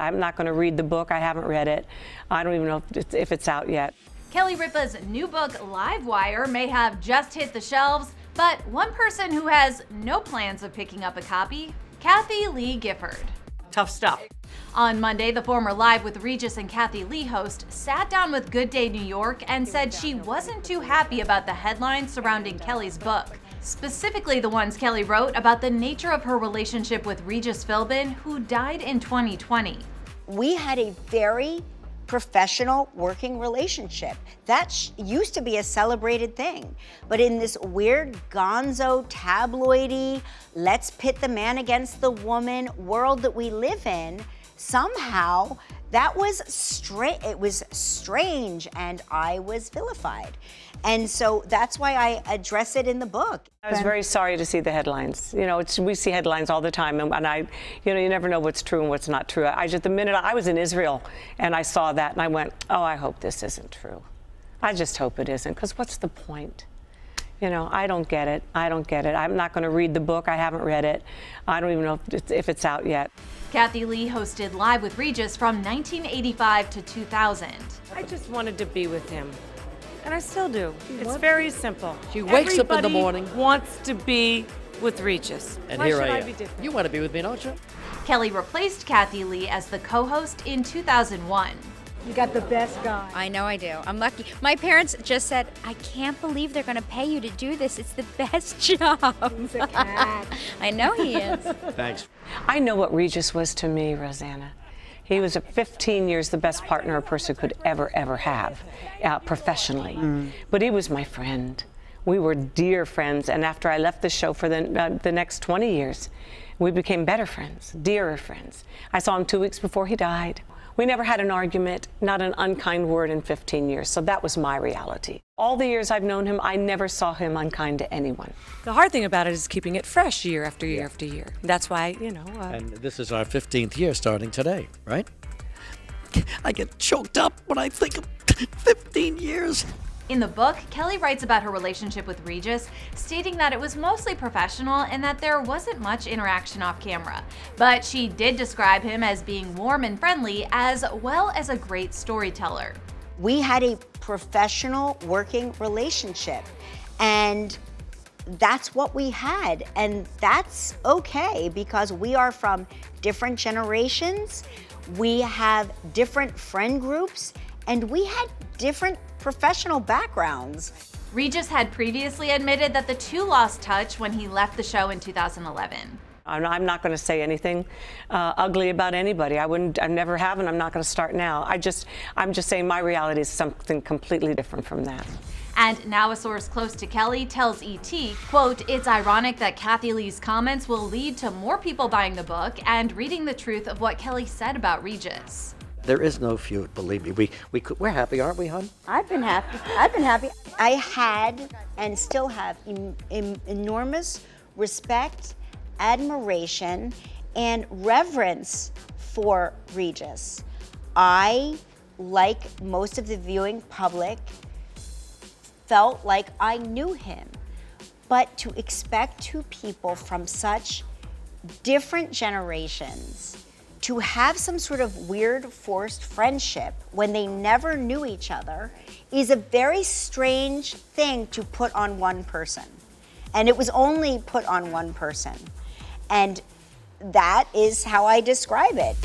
I'm not going to read the book. I haven't read it. I don't even know if it's out yet. Kelly Ripa's new book, Livewire, may have just hit the shelves, but one person who has no plans of picking up a copy, Kathie Lee Gifford. Tough stuff. On Monday, the former Live with Regis and Kathie Lee host sat down with Good Day New York and said she wasn't too happy about the headlines surrounding Kelly's book, specifically the ones Kelly wrote about the nature of her relationship with Regis Philbin, who died in 2020. We had a very professional working relationship. That used to be a celebrated thing. But in this weird gonzo tabloidy, let's pit the man against the woman world that we live in, somehow that was it was strange, and I was vilified. And so that's why I address it in the book. I was very sorry to see the headlines. You know, we see headlines all the time, and I, you know, you never know what's true and what's not true. The minute I was in Israel and I saw that, and I went, oh, I hope this isn't true. I just hope it isn't, because what's the point? You know, I don't get it. I don't get it. I'm not going to read the book. I haven't read it. I don't even know if it's out yet. Kathie Lee hosted Live with Regis from 1985 to 2000. I just wanted to be with him. And I still do. It's very simple. She wakes up in the morning. Everybody wants to be with Regis. And Why here should I I am. be different? You want to be with me, don't you? Kelly replaced Kathie Lee as the co-host in 2001. You got the best guy. I know I do. I'm lucky. My parents just said, I can't believe they're going to pay you to do this. It's the best job. He's a cat. I know he is. Thanks. I know what Regis was to me, Rosanna. He was 15 years the best partner a person could ever have, professionally. But he was my friend. We were dear friends, and after I left the show for the next 20 years, we became better friends, dearer friends. I saw him 2 weeks before he died. We never had an argument, not an unkind word in 15 years, so that was my reality. All the years I've known him, I never saw him unkind to anyone. The hard thing about it is keeping it fresh year after year after year. That's why, you know. And this is our 15th year starting today, right? I get choked up when I think of 15 years. In the book, Kelly writes about her relationship with Regis, stating that it was mostly professional and that there wasn't much interaction off camera. But she did describe him as being warm and friendly, as well as a great storyteller. We had a professional working relationship, and that's what we had. And that's okay, because we are from different generations, we have different friend groups, and we had different professional backgrounds. Regis had previously admitted that the two lost touch when he left the show in 2011. I'm not going to say anything ugly about anybody. I never have, and I'm not going to start now. I'm just saying my reality is something completely different from that. And now a source close to Kelly tells ET, quote, it's ironic that Kathie Lee's comments will lead to more people buying the book and reading the truth of what Kelly said about Regis. There is no feud, believe me. We're happy, aren't we, hon? I've been happy. I had and still have enormous respect, admiration, and reverence for Regis. I, like most of the viewing public, felt like I knew him. But to expect two people from such different generations to have some sort of weird forced friendship when they never knew each other is a very strange thing to put on one person. And it was only put on one person. And that is how I describe it.